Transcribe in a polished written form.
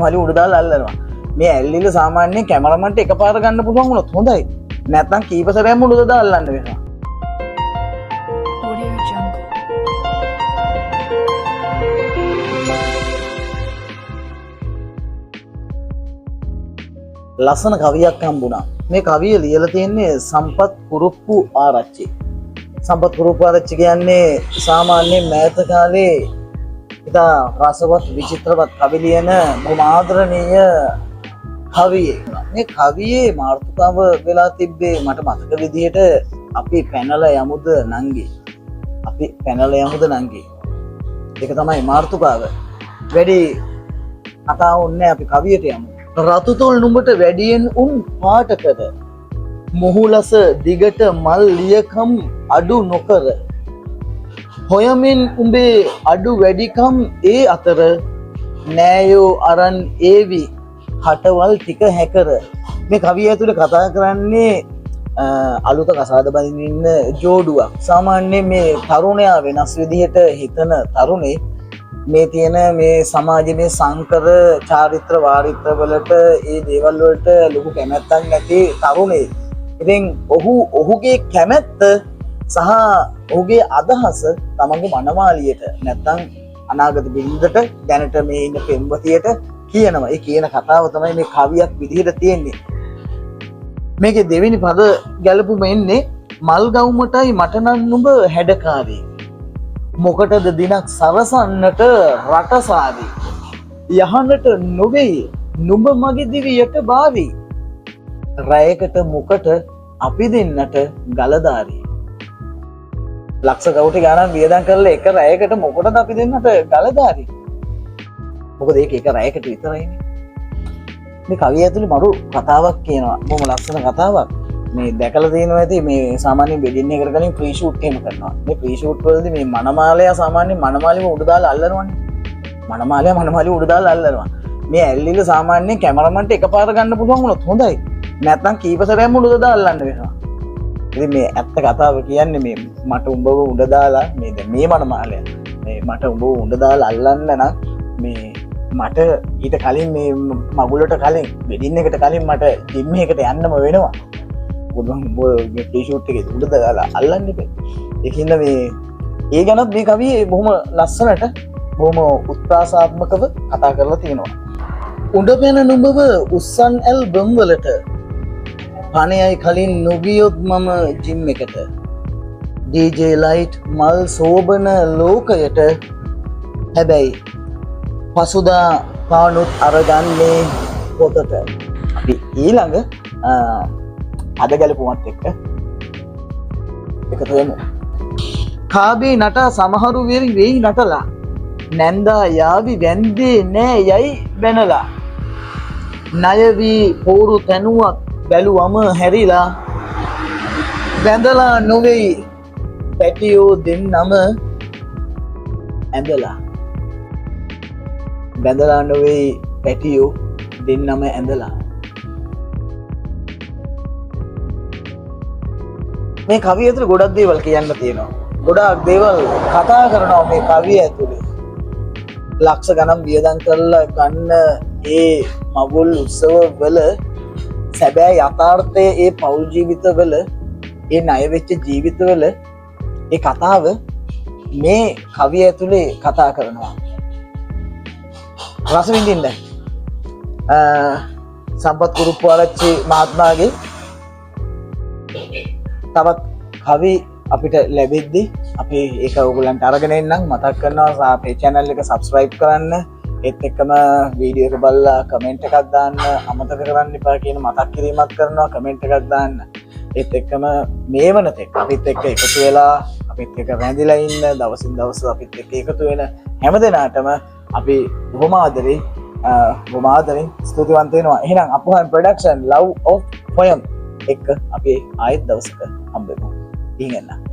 මලි උඩ දාලා අල්ලනවා. මේ ඇල්ලිල සාමාන්‍යයෙන් කැමරාමන්ට එකපාර ගන්න පුළුවන් වුණොත් හොඳයි. නැත්නම් කීප සැරයක්ම උඩ දාලා අල්ලන්න වෙනවා. ලස්සන කවියක් හම්බුණා. මේ කවිය ලියලා තියෙන්නේ සම්පත් කුරුප්පු ආරච්චි. සම්පත් කුරුප්පු ආරච්චි කියන්නේ සාමාන්‍යයෙන් මෑත කාලේ ඉතා රසවත් විචිත්‍රවත් කවි ලියන බොමාදරණීය කවියෙක්. මේ කවියේ මාතෘකාව වෙලා තිබ්බේ මට මතක විදිහට අපි පැනලා යමුද නංගි. අපි පැනලා යමුද නංගි. ඒක තමයි මාතෘකාව. වැඩි කතා ඕනේ අපි කවියට යමු. රතුතොල් නුඹට වැඩියෙන් උන් පාට කර මුහුලස දිගට මල් ලියකම් අඩු නොකර හොයමින් උඹේ අඩු වැඩිකම් ඒ අතර නෑයෝ අරන් ඒවි හටවල් ටික හැකර. මේ කවිය ඇතුළේ කතා කරන්නේ අලුත කසාද බඳින්න ජෝඩුවක්. සාමාන්‍යයෙන් මේ තරුණයා වෙනස් විදිහට හිතන තරුණේ මේ තියෙන මේ සමාජයේ මේ සංකර චාරිත්‍ර වාරිත්‍ර වලට ඒ දේවල් වලට ලොකු කැමැත්තක් නැති තරුණේ. ඉතින් ඔහුගේ කැමැත්ත සහ ඔහුගේ අදහස තමන්ගේ මනමාලියට නැත්තම් අනාගත බිරිඳට දැනට මේ ඉන්න පෙම්වතියට කියනවා. ඒ කියන කතාව තමයි මේ කවියක් විදිහට තියෙන්නේ. මේකේ දෙවෙනි පද ගැලපුම එන්නේ මල් ගවුමටයි මට නම් නුඹ හැඩකාරී. මොකටද දිනක් සරසන්නට රටසාවි. යහනට නොවෙයි නුඹ මගේ දිවියට බාවි. රැයකට මුකට අපි දෙන්නට ගලදාරී. ලක්ෂ කවුටි ගණන් වියදම් කරලා එක රැයකට මොකටද අපි දෙන්නට ගලදාරී. මොකද ඒක එක රැයකට විතරයිනේ. මේ කවිය ඇතුලේ මරු කතාවක් කියනවා. බොහොම ලස්සන කතාවක්. මේ දැකලා තියෙනවා ඇති මේ සාමාන්‍යයෙන් වෙඩින් එකකට කලින් ප්‍රී ෂූට් එහෙම කරනවා. මේ ප්‍රී ෂූට් වලදී මේ මනමාලයා සාමාන්‍යයෙන් මනමාලිම උඩ දාලා අල්ලනවනේ. මනමාලිය උඩ දාලා අල්ලනවා. මේ ඇල්ලිල සාමාන්‍යයෙන් කැමරාමන්ට එකපාර ගන්න පුළුවන් වුණොත් හොඳයි. නැත්නම් කීප සැරයක්ම උඩ දාලා අල්ලන්න වෙනවා. ඉතින් මේ ඇත්ත කතාව කියන්නේ මේ මට උඹව උඩ දාලා මේ දැන් මේ මනමාලයා මේ මට උඹව උඩ දාලා අල්ලන්න නම් මේ මට ඊට කලින් මේ මගුලට කලින් වෙඩින් එකට කලින් මට ජිම් එකකට යන්නම වෙනවා. ෂූට් එක උඩ දාලා අල්ලන්න එපා. ඒකින්ද මේ ඒ ගැනත් මේ කවියේ බොහොම ලස්සනට බොහොම උත්ප්‍රාසාත්මකව කතා කරලා තියෙනවා. උඩ පැන නුඹව උස්සන් ඇල්බම් වලට පණයයි කලින් නොගියොත් මම ජිම් එකට DJ ලයිට් මල් සෝබන ලෝකයට හැබැයි පසුදා පානුත් අරගන්නේ පොතට. අපි ඊළඟ අද ගැලපුමත් එක්ක එකතු වෙමු. කාබේ නටා සමහරු වෙයි නටලා නැන්දා යාවි වැන්දේ නෑ යයි බැනලා ණය වී පෝරු තැනුවක් බැලුවම හැරිලා බැඳලා නොවේයි පැටියෝ දෙන්නම ඇඳලා බැඳලා නොවේයි පැටියෝ දෙන්නම ඇඳලා. මේ කවිය ඇතුළේ ගොඩක් දේවල් කියන්න තියෙනවා. ගොඩක් දේවල් කතා කරනවා මේ කවිය ඇතුළේ. ලක්ෂ ගණන් වියදම් කරලා ගන්න ඒ මගුල් උත්සව වල සැබෑ යථාර්ථයේ ඒ පෞල් ජීවිතවල ඒ ණය වෙච්ච ජීවිතවල ඒ කතාව මේ කවිය ඇතුළේ කතා කරනවා. රස විඳින්න. සම්පත් කුරුප්පු ආරච්චි මහත්මයාගේ තවත් කවි අපිට ලැබෙද්දි අපි ඒක ඔයගොල්ලන්ට අරගෙන එන්නම්. මතක් කරනවා අපේ channel එක subscribe කරන්න. ඒත් එක්කම වීඩියෝ එක බලලා කමෙන්ට් එකක් දාන්න අමතක කරන්න එපා කියන මතක් කිරීමක් කරනවා. කමෙන්ට් එකක් දාන්න. ඒත් එක්කම මේ වනතෙක් අපිත් එක්ක එකතු වෙලා අපිත් එක්ක රැඳිලා ඉන්න දවසින් දවස අපිත් එක්ක එකතු වෙන හැමදෙනාටම අපි බොහොම ආදරෙන් ස්තුතිවන්ත වෙනවා. එහෙනම් අපුහන් ප්‍රොඩක්ෂන් love of poem එක්ක අපි ආයෙත් දවසක හම්බෙමු. ඉංගන්න